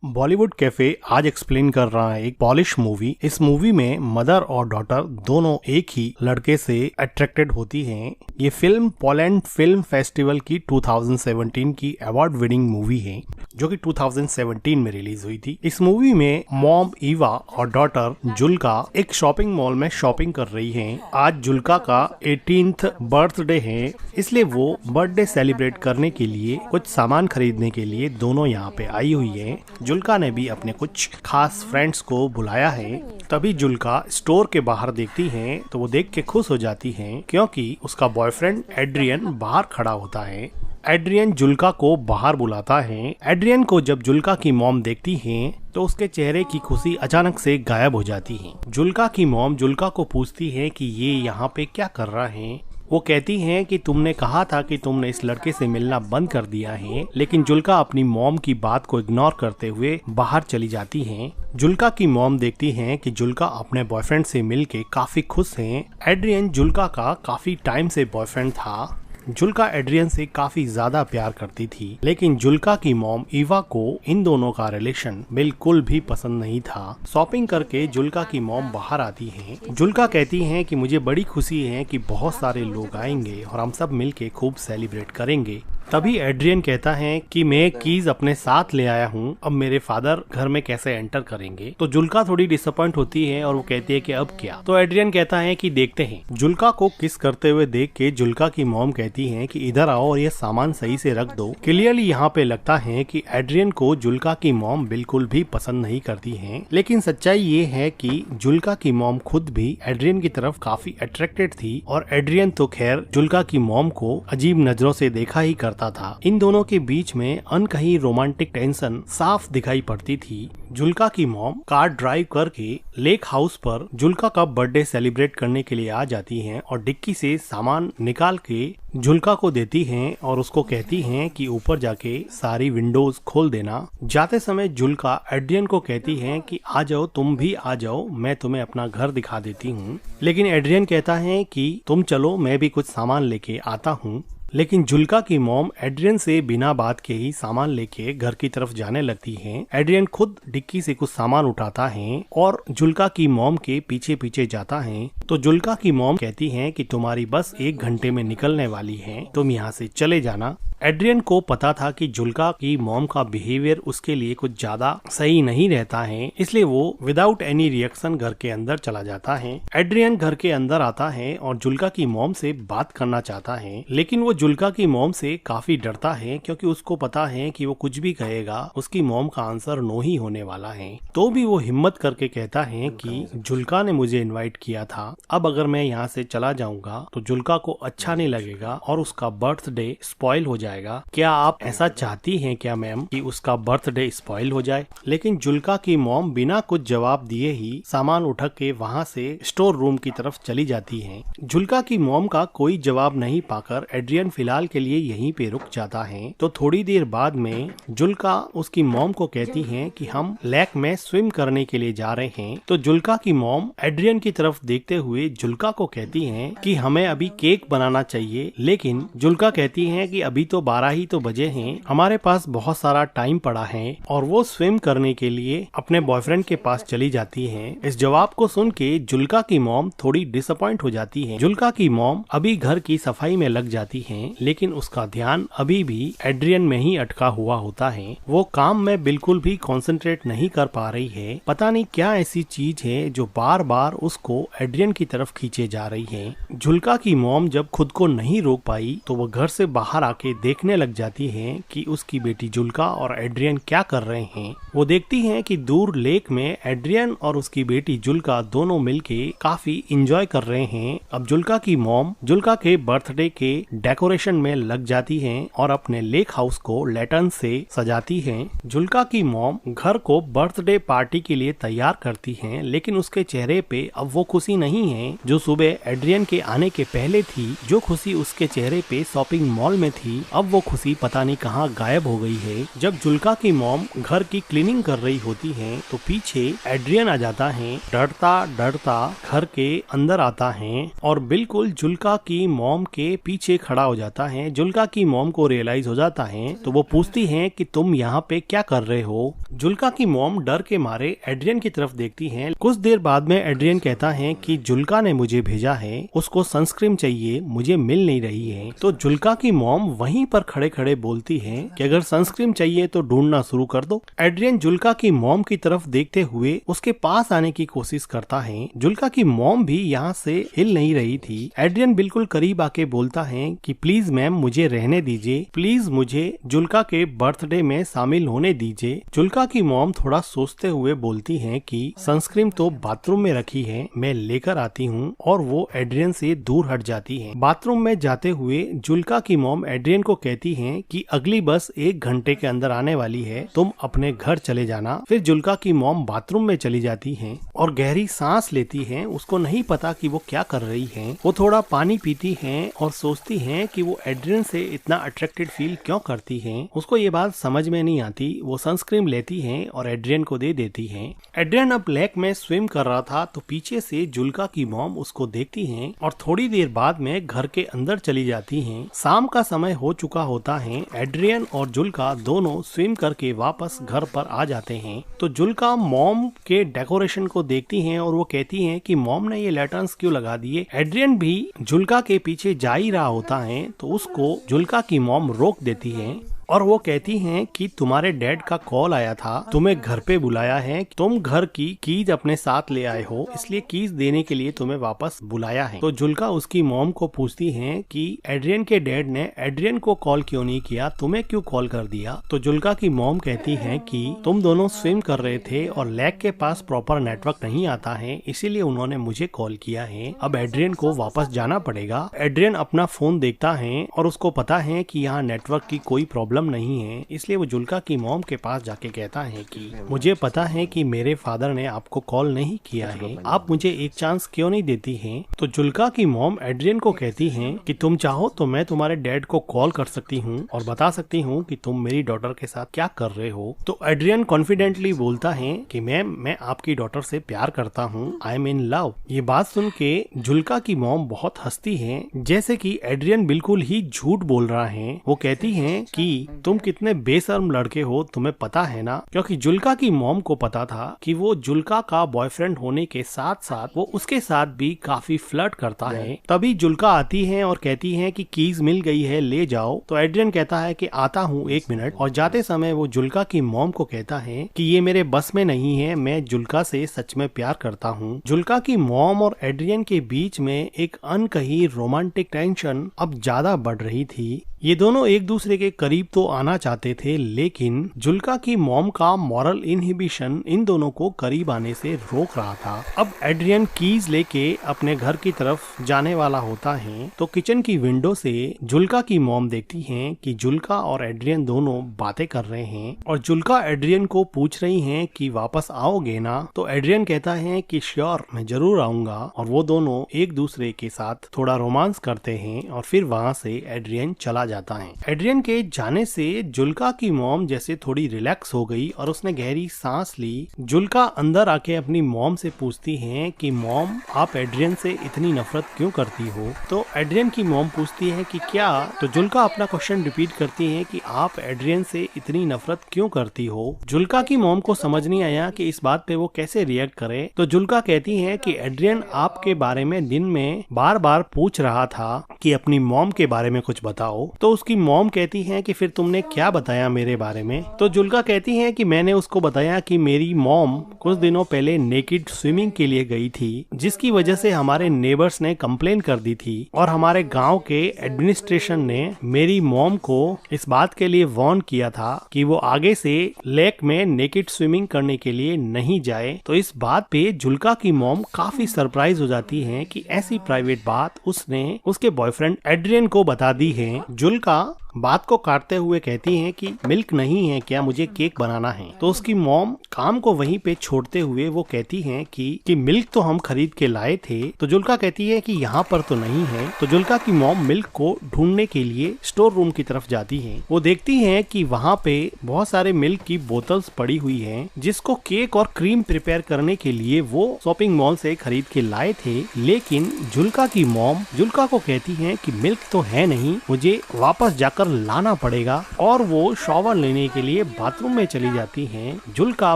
Bollywood cafe आज explain कर रहा है एक पॉलिश मूवी। इस मूवी में मदर और डॉटर दोनों एक ही लड़के से अट्रैक्टेड होती हैं। ये फिल्म पोलैंड फिल्म फेस्टिवल की 2017 की अवार्ड विनिंग मूवी है जो कि 2017 में रिलीज हुई थी। इस मूवी में मॉम ईवा और डॉटर जुल्का एक शॉपिंग मॉल में शॉपिंग कर रही हैं। आज जुल्का का 18th बर्थडे है, इसलिए वो बर्थडे सेलिब्रेट करने के लिए कुछ सामान खरीदने के लिए दोनों यहाँ पे आई हुई है। जुल्का ने भी अपने कुछ खास फ्रेंड्स को बुलाया है। तभी जुल्का स्टोर के बाहर देखती है तो वो देख के खुश हो जाती है क्योंकि उसका बॉयफ्रेंड एड्रियन बाहर खड़ा होता है। एड्रियन जुल्का को बाहर बुलाता है। एड्रियन को जब जुल्का की मॉम देखती है तो उसके चेहरे की खुशी अचानक से गायब हो जाती है। जुल्का की मॉम जुल्का को पूछती है कि ये यहाँ पे क्या कर रहा है। वो कहती हैं कि तुमने कहा था कि तुमने इस लड़के से मिलना बंद कर दिया है, लेकिन जुल्का अपनी मॉम की बात को इग्नोर करते हुए बाहर चली जाती हैं। जुल्का की मॉम देखती हैं कि जुल्का अपने बॉयफ्रेंड से मिलके काफी खुश हैं। एड्रियन जुल्का का काफी टाइम से बॉयफ्रेंड था। जुल्का एड्रियन से काफी ज्यादा प्यार करती थी, लेकिन जुल्का की मॉम ईवा को इन दोनों का रिलेशन बिल्कुल भी पसंद नहीं था। शॉपिंग करके जुल्का की मॉम बाहर आती हैं। जुल्का कहती हैं कि मुझे बड़ी खुशी है कि बहुत सारे लोग आएंगे और हम सब मिलके खूब सेलिब्रेट करेंगे। तभी एड्रियन कहता है कि मैं कीज अपने साथ ले आया हूँ, अब मेरे फादर घर में कैसे एंटर करेंगे। तो जुल्का थोड़ी डिसअपॉइंट होती है और वो कहती है कि अब क्या। तो एड्रियन कहता है कि देखते हैं। जुल्का को किस करते हुए देख के जुल्का की मॉम कहती है कि इधर आओ और ये सामान सही से रख दो। क्लियरली यहाँ पे लगता है कि एड्रियन को जुल्का की मॉम बिल्कुल भी पसंद नहीं करती है, लेकिन सच्चाई ये है कि जुल्का की मॉम खुद भी एड्रियन की तरफ काफी अट्रैक्टेड थी और एड्रियन तो खैर जुल्का की मॉम को अजीब नजरों से देखा ही करता था। इन दोनों के बीच में अनकही रोमांटिक टेंशन साफ दिखाई पड़ती थी। जुल्का की मॉम कार ड्राइव करके लेक हाउस पर जुल्का का बर्थडे सेलिब्रेट करने के लिए आ जाती हैं और डिक्की से सामान निकाल के जुल्का को देती हैं और उसको कहती हैं कि ऊपर जाके सारी विंडोज खोल देना। जाते समय जुल्का एड्रियन को कहती है कि आ जाओ, तुम भी आ जाओ, मैं तुम्हें अपना घर दिखा देती हूँ। लेकिन एड्रियन कहता है कि तुम चलो, मैं भी कुछ सामान लेके आता हूँ। लेकिन जुल्का की मॉम एड्रियन से बिना बात के ही सामान लेके घर की तरफ जाने लगती हैं। एड्रियन खुद डिक्की से कुछ सामान उठाता है और जुल्का की मॉम के पीछे पीछे जाता है। तो जुल्का की मॉम कहती है कि तुम्हारी बस 1 घंटे में निकलने वाली है, तुम यहाँ से चले जाना। एड्रियन को पता था कि जुल्का की मॉम का बिहेवियर उसके लिए कुछ ज्यादा सही नहीं रहता है, इसलिए वो विदाउट एनी रिएक्शन घर के अंदर चला जाता है। एड्रियन घर के अंदर आता है और जुल्का की मॉम से बात करना चाहता है, लेकिन वो जुल्का की मॉम से काफी डरता है क्योंकि उसको पता है कि वो कुछ भी कहेगा उसकी मॉम का आंसर नो ही होने वाला है। तो भी वो हिम्मत करके कहता है कि जुल्का ने मुझे इनवाइट किया था, अब अगर मैं यहाँ से चला जाऊंगा तो जुल्का को अच्छा नहीं लगेगा और उसका बर्थडे स्पॉइल हो जाएगा। क्या आप ऐसा चाहती हैं क्या मैम कि उसका बर्थडे स्पॉइल हो जाए? लेकिन जुल्का की मॉम बिना कुछ जवाब दिए ही सामान उठा के वहाँ से स्टोर रूम की तरफ चली जाती हैं। जुल्का की मॉम का कोई जवाब नहीं पाकर एड्रियन फिलहाल के लिए यहीं पे रुक जाता है। तो थोड़ी देर बाद में जुल्का उसकी मॉम को कहती है कि हम लेक में स्विम करने के लिए जा रहे हैं। तो जुल्का की मॉम एड्रियन की तरफ देखते हुए जुल्का को कहती है कि हमें अभी केक बनाना चाहिए, लेकिन जुल्का कहती है कि अभी तो 12 ही तो बजे हैं, हमारे पास बहुत सारा टाइम पड़ा है और वो स्विम करने के लिए अपने बॉयफ्रेंड के पास चली जाती हैं। इस जवाब को सुन के जुल्का की मॉम थोड़ी डिसअपॉइंट हो जाती है। जुल्का की मॉम अभी घर की सफाई में लग जाती है, लेकिन उसका ध्यान अभी भी एड्रियन में ही अटका हुआ होता है। वो काम में बिल्कुल भी कंसंट्रेट नहीं कर पा रही है। पता नहीं क्या ऐसी चीज है जो बार बार उसको एड्रियन की तरफ खींचे जा रही है। जुल्का की मॉम जब खुद को नहीं रोक पाई तो वो घर से बाहर आके देखने लग जाती है कि उसकी बेटी जुल्का और एड्रियन क्या कर रहे हैं। वो देखती है कि दूर लेक में एड्रियन और उसकी बेटी जुल्का दोनों मिलके काफी एंजॉय कर रहे हैं। अब जुल्का की मॉम जुल्का के बर्थडे के डेकोरेशन में लग जाती है और अपने लेक हाउस को लैटर्न से सजाती है। जुल्का की मॉम घर को बर्थडे पार्टी के लिए तैयार करती है, लेकिन उसके चेहरे पे अब वो खुशी नहीं है जो सुबह एड्रियन के आने के पहले थी। जो खुशी उसके चेहरे पे शॉपिंग मॉल में थी अब वो खुशी पता नहीं कहाँ गायब हो गई है। जब जुल्का की मॉम घर की क्लीनिंग कर रही होती है तो पीछे एड्रियन आ जाता है। डरता डरता घर के अंदर आता है और बिल्कुल जुल्का की मॉम के पीछे खड़ा हो जाता है। जुल्का की मॉम को रियलाइज हो जाता है तो वो पूछती है कि तुम यहाँ पे क्या कर रहे हो। जुल्का की मॉम डर के मारे एड्रियन की तरफ देखती है। कुछ देर बाद में एड्रियन कहता है कि जुल्का ने मुझे भेजा है, उसको सनस्क्रीन चाहिए, मुझे मिल नहीं रही है। तो जुल्का की मॉम वहीं पर खड़े खड़े बोलती है कि अगर सनस्क्रीन चाहिए तो ढूंढना शुरू कर दो। एड्रियन जुल्का की मॉम की तरफ देखते हुए उसके पास आने की कोशिश करता है। जुल्का की मॉम भी यहाँ से हिल नहीं रही थी। एड्रियन बिल्कुल करीब आके बोलता है कि प्लीज मैम मुझे रहने दीजिए, प्लीज मुझे जुल्का के बर्थडे में शामिल होने दीजिए। जुल्का की मॉम थोड़ा सोचते हुए बोलती है कि सनस्क्रीन तो बाथरूम में रखी है, मैं लेकर आती हूँ, और वो एड्रियन से दूर हट जाती है। बाथरूम में जाते हुए जुल्का की मॉम एड्रियन को कहती है कि अगली बस 1 घंटे के अंदर आने वाली है, तुम अपने घर चले जाना। फिर जुल्का की मॉम बाथरूम में चली जाती है और गहरी सांस लेती है। उसको नहीं पता कि वो क्या कर रही है। वो थोड़ा पानी पीती है और सोचती है कि वो एड्रियन से इतना अट्रैक्टेड फील क्यों करती है। उसको ये बात समझ में नहीं आती। वो सनस्क्रीन लेती है और एड्रियन को दे देती है। एड्रियन अब लेक में स्विम कर रहा था तो पीछे से जुल्का की मॉम उसको देखती है और थोड़ी देर बाद में घर के अंदर चली जाती है। शाम का समय हो चुका होता है। एड्रियन और जुल्का दोनों स्विम करके वापस घर पर आ जाते हैं। तो जुल्का मॉम के डेकोरेशन को देखती है और वो कहती है कि मॉम ने ये लैटर्न्स क्यों लगा दिए। एड्रियन भी जुल्का के पीछे जा ही रहा होता है तो उसको जुल्का की मॉम रोक देती है और वो कहती हैं कि तुम्हारे डैड का कॉल आया था, तुम्हें घर पे बुलाया है, तुम घर की कीज अपने साथ ले आए हो, इसलिए कीज देने के लिए तुम्हें वापस बुलाया है। तो जुल्का उसकी मॉम को पूछती है कि एड्रियन के डैड ने एड्रियन को कॉल क्यों नहीं किया, तुम्हें क्यों कॉल कर दिया। तो जुल्का की मॉम कहती है कि तुम दोनों स्विम कर रहे थे और लेक के पास प्रॉपर नेटवर्क नहीं आता है, इसीलिए उन्होंने मुझे कॉल किया है। अब एड्रियन को वापस जाना पड़ेगा। एड्रियन अपना फोन देखता है और उसको पता है कि यहाँ नेटवर्क की कोई प्रॉब्लम नहीं है, इसलिए वो जुल्का की मॉम के पास जाके कहता है कि मुझे पता है कि मेरे फादर ने आपको कॉल नहीं किया है, आप मुझे एक चांस क्यों नहीं देती हैं। तो जुल्का की मॉम एड्रियन को कहती है कि तुम चाहो तो मैं तुम्हारे डैड को कॉल कर सकती हूँ और बता सकती हूँ कि तुम मेरी डॉटर के साथ क्या कर रहे हो। तो एड्रियन कॉन्फिडेंटली बोलता है कि मैम मैं आपकी डॉटर से प्यार करता हूँ, आई एम इन लव। ये बात सुन के जुल्का की मॉम बहुत हंसती है, जैसे कि एड्रियन बिल्कुल ही झूठ बोल रहा है। वो कहती है कि तुम कितने बेशर्म लड़के हो, तुम्हें पता है ना। क्योंकि जुल्का की मॉम को पता था कि वो जुल्का का बॉयफ्रेंड होने के साथ साथ वो उसके साथ भी काफी फ्लर्ट करता है। तभी जुल्का आती है और कहती है कि कीज मिल गई है, ले जाओ। तो एड्रियन कहता है कि आता हूँ 1 मिनट, और जाते समय वो जुल्का की मॉम को कहता है कि ये मेरे बस में नहीं है, मैं जुल्का से सच में प्यार करता हूँ। जुल्का की मॉम और एड्रियन के बीच में एक अनकही रोमांटिक टेंशन अब ज्यादा बढ़ रही थी। ये दोनों एक दूसरे के करीब तो आना चाहते थे, लेकिन जुल्का की मॉम का मॉरल इनहिबिशन इन दोनों को करीब आने से रोक रहा था। अब एड्रियन कीज लेके अपने घर की तरफ जाने वाला होता है तो किचन की विंडो से जुल्का की मॉम देखती है कि जुल्का और एड्रियन दोनों बातें कर रहे हैं और जुल्का एड्रियन को पूछ रही है कि वापस आओगे ना। तो एड्रियन कहता है कि श्योर, मैं जरूर आऊंगा, और वो दोनों एक दूसरे के साथ थोड़ा रोमांस करते हैं और फिर वहाँ से एड्रियन चला जाता है। एड्रियन के जाने से जुल्का की मॉम जैसे थोड़ी रिलैक्स हो गई और उसने गहरी सांस ली। जुल्का अंदर आके अपनी मॉम से पूछती है कि मॉम आप एड्रियन से इतनी नफरत क्यों करती हो। तो एड्रियन की मॉम पूछती है कि क्या। तो जुल्का अपना क्वेश्चन रिपीट करती है कि आप एड्रियन से इतनी नफरत क्यों करती हो। जुल्का की मॉम को समझ नहीं आया कि इस बात पे वो कैसे रिएक्ट करे। तो जुल्का कहती है कि एड्रियन आपके बारे में दिन में बार बार पूछ रहा था कि अपनी मॉम के बारे में कुछ बताओ। तो उसकी मॉम कहती है कि फिर तुमने क्या बताया मेरे बारे में। तो जुल्का कहती है कि मैंने उसको बताया कि मेरी मॉम कुछ दिनों पहले नेकेड स्विमिंग के लिए गई थी, जिसकी वजह से हमारे नेबर्स ने कंप्लेन कर दी थी और हमारे गांव के एडमिनिस्ट्रेशन ने मेरी मॉम को इस बात के लिए वार्न किया था कि वो आगे से लेक में नेकेड स्विमिंग करने के लिए नहीं जाए। तो इस बात पे जुल्का की मॉम काफी सरप्राइज हो जाती है कि ऐसी प्राइवेट बात उसने उसके बॉयफ्रेंड एड्रियन को बता दी है। जुल्का बात को काटते हुए कहती हैं कि मिल्क नहीं है क्या, मुझे केक बनाना है। तो उसकी मॉम काम को वहीं पे छोड़ते हुए वो कहती हैं कि मिल्क तो हम खरीद के लाए थे। तो जुल्का कहती है कि यहाँ पर तो नहीं है। तो जुल्का की मॉम मिल्क को ढूंढने के लिए स्टोर रूम की तरफ जाती है। वो देखती हैं कि वहाँ पे बहुत सारे मिल्क की बोतल्स पड़ी हुई हैं, जिसको केक और क्रीम प्रिपेयर करने के लिए वो शॉपिंग मॉल से खरीद के लाए थे। लेकिन जुल्का की मॉम जुल्का को कहती है कि मिल्क तो है नहीं, मुझे वापस जाकर लाना पड़ेगा। और वो शॉवर लेने के लिए बाथरूम में चली जाती हैं। जुल्का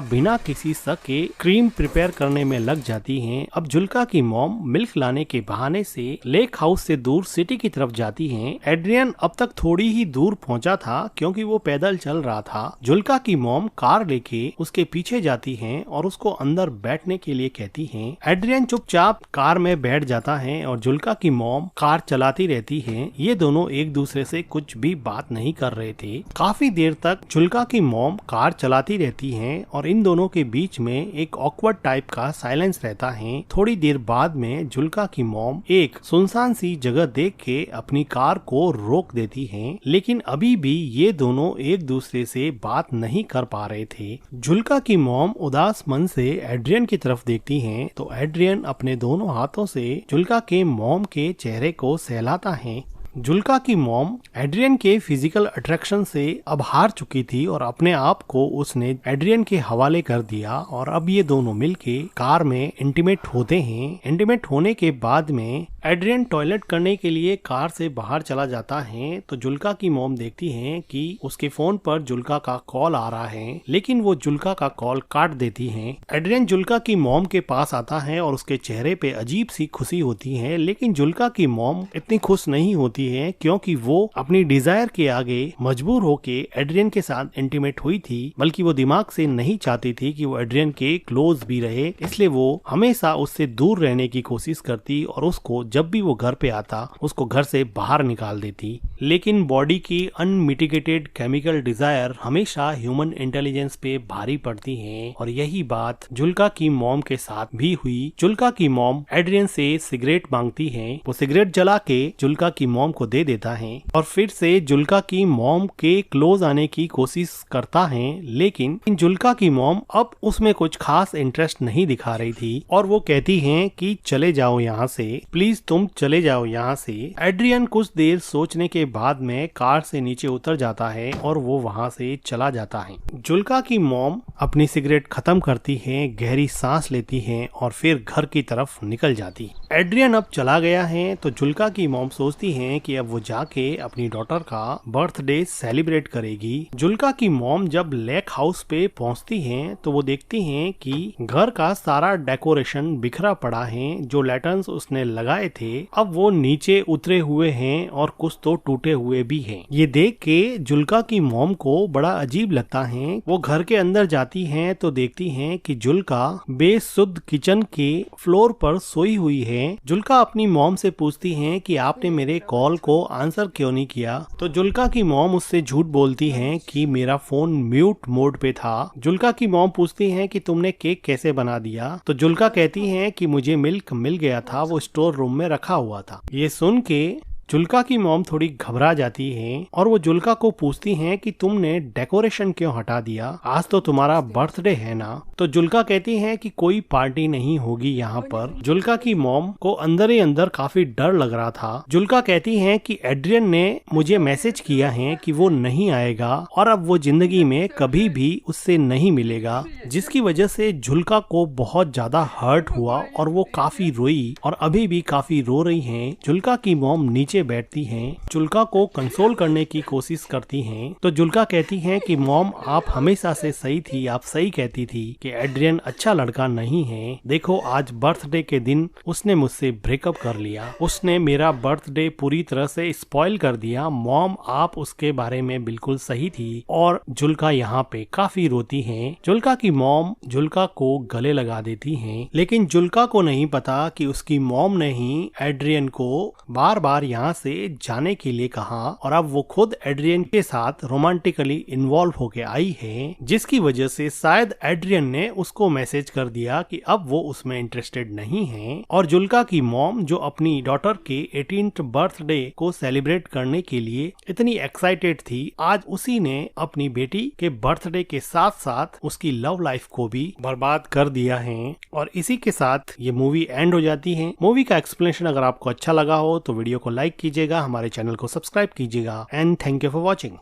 बिना किसी शक के क्रीम प्रिपेयर करने में लग जाती हैं। अब जुल्का की मॉम मिल्क लाने के बहाने से लेक हाउस से दूर सिटी की तरफ जाती हैं। एड्रियन अब तक थोड़ी ही दूर पहुंचा था क्योंकि वो पैदल चल रहा था। जुल्का की मॉम कार लेके उसके पीछे जाती हैं और उसको अंदर बैठने के लिए कहती हैं। एड्रियन चुपचाप कार में बैठ जाता है और जुल्का की मॉम कार चलाती रहती है। ये दोनों एक दूसरे से कुछ भी बात नहीं कर रहे थे। काफी देर तक जुल्का की मॉम कार चलाती रहती हैं और इन दोनों के बीच में एक ऑकवर्ड टाइप का साइलेंस रहता है। थोड़ी देर बाद में जुल्का की मॉम एक सुनसान सी जगह देख के अपनी कार को रोक देती हैं। लेकिन अभी भी ये दोनों एक दूसरे से बात नहीं कर पा रहे थे। जुल्का की मॉम उदास मन से एड्रियन की तरफ देखती हैं तो एड्रियन अपने दोनों हाथों से जुल्का के मॉम के चेहरे को सहलाता है। जुल्का की मॉम एड्रियन के फिजिकल अट्रैक्शन से अब हार चुकी थी और अपने आप को उसने एड्रियन के हवाले कर दिया और अब ये दोनों मिलके कार में इंटीमेट होते हैं। इंटीमेट होने के बाद में एड्रियन टॉयलेट करने के लिए कार से बाहर चला जाता है। तो जुल्का की मॉम देखती हैं कि उसके फोन पर जुल्का का कॉल आ रहा है, लेकिन वो जुल्का का कॉल काट देती हैं। एड्रियन जुल्का की मॉम के पास आता है और उसके चेहरे पे अजीब सी खुशी होती है। लेकिन जुल्का की मॉम इतनी खुश नहीं होती है क्योंकि वो अपनी डिजायर के आगे मजबूर होके एड्रियन के साथ इंटीमेट हुई थी, बल्कि वो दिमाग से नहीं चाहती थी कि वो एड्रियन के क्लोज भी रहे। इसलिए वो हमेशा उससे दूर रहने की कोशिश करती और उसको जब भी वो घर पे आता उसको घर से बाहर निकाल देती। लेकिन बॉडी की अनमिटिगेटेड केमिकल डिजायर हमेशा ह्यूमन इंटेलिजेंस पे भारी पड़ती है और यही बात जुल्का की मॉम के साथ भी हुई। जुल्का की मॉम एड्रियन से सिगरेट मांगती है। वो सिगरेट जला के जुल्का की मॉम को दे देता है और फिर से जुल्का की मॉम के क्लोज आने की कोशिश करता है। लेकिन जुल्का की मॉम अब उसमें कुछ खास इंटरेस्ट नहीं दिखा रही थी और वो कहती हैं कि चले जाओ यहाँ से, प्लीज तुम चले जाओ यहाँ से। एड्रियन कुछ देर सोचने के बाद में कार से नीचे उतर जाता है और वो वहाँ से चला जाता है। जुल्का की मॉम अपनी सिगरेट खत्म करती है, गहरी सांस लेती है और फिर घर की तरफ निकल जाती। एड्रियन अब चला गया है तो जुल्का की मॉम सोचती है कि अब वो जाके अपनी डॉटर का बर्थडे सेलिब्रेट करेगी। जुल्का की मॉम जब लेक हाउस पे पहुंचती हैं तो वो देखती हैं कि घर का सारा डेकोरेशन बिखरा पड़ा है। जो लैटर्न्स उसने लगाए थे अब वो नीचे उतरे हुए हैं और कुछ तो टूटे हुए भी हैं। ये देख के जुल्का की मॉम को बड़ा अजीब लगता है। वो घर के अंदर जाती हैं तो देखती हैं कि जुल्का बेसुध किचन के फ्लोर पर सोई हुई है। जुल्का अपनी मॉम से पूछती है कि आपने मेरे कॉल को आंसर क्यों नहीं किया। तो जुल्का की मॉम उससे झूठ बोलती है कि मेरा फोन म्यूट मोड पे था। जुल्का की मॉम पूछती है कि तुमने केक कैसे बना दिया। तो जुल्का कहती है कि मुझे मिल्क मिल गया था, वो स्टोर रूम में रखा हुआ था। ये सुन के जुल्का की मॉम थोड़ी घबरा जाती है और वो जुल्का को पूछती हैं कि तुमने डेकोरेशन क्यों हटा दिया, आज तो तुम्हारा बर्थडे है ना। तो जुल्का कहती है कि कोई पार्टी नहीं होगी यहाँ पर। जुल्का की मॉम को अंदर ही अंदर काफी डर लग रहा था। जुल्का कहती है कि एड्रियन ने मुझे मैसेज किया है कि वो नहीं आएगा और अब वो जिंदगी में कभी भी उससे नहीं मिलेगा, जिसकी वजह से जुल्का को बहुत ज्यादा हर्ट हुआ और वो काफी रोई और अभी भी काफी रो रही है। जुल्का की मॉम नीचे बैठती हैं, जुल्का को कंसोल करने की कोशिश करती हैं। तो जुल्का कहती हैं कि मॉम आप हमेशा से सही थी, आप सही कहती थी कि एड्रियन अच्छा लड़का नहीं है। देखो आज बर्थडे के दिन उसने मुझसे ब्रेकअप कर लिया, उसने मेरा बर्थडे पूरी तरह से स्पॉइल कर दिया। मॉम आप उसके बारे में बिल्कुल सही थी। और जुल्का यहाँ पे काफी रोती है। जुल्का की मॉम जुल्का को गले लगा देती है, लेकिन जुल्का को नहीं पता कि उसकी मॉम ने ही एड्रियन को बार बार यहाँ यहाँ से जाने के लिए कहा और अब वो खुद एड्रियन के साथ रोमांटिकली इन्वॉल्व होके आई है, जिसकी वजह से शायद एड्रियन ने उसको मैसेज कर दिया कि अब वो उसमें इंटरेस्टेड नहीं है। और जुल्का की मॉम जो अपनी डॉटर के 18th बर्थडे को सेलिब्रेट करने के लिए इतनी एक्साइटेड थी, आज उसी ने अपनी बेटी के बर्थडे के साथ साथ उसकी लव लाइफ को भी बर्बाद कर दिया है। और इसी के साथ ये मूवी एंड हो जाती है। मूवी का एक्सप्लेनेशन अगर आपको अच्छा लगा हो तो वीडियो को लाइक कीजिएगा, हमारे चैनल को सब्सक्राइब कीजिएगा and thank you for watching.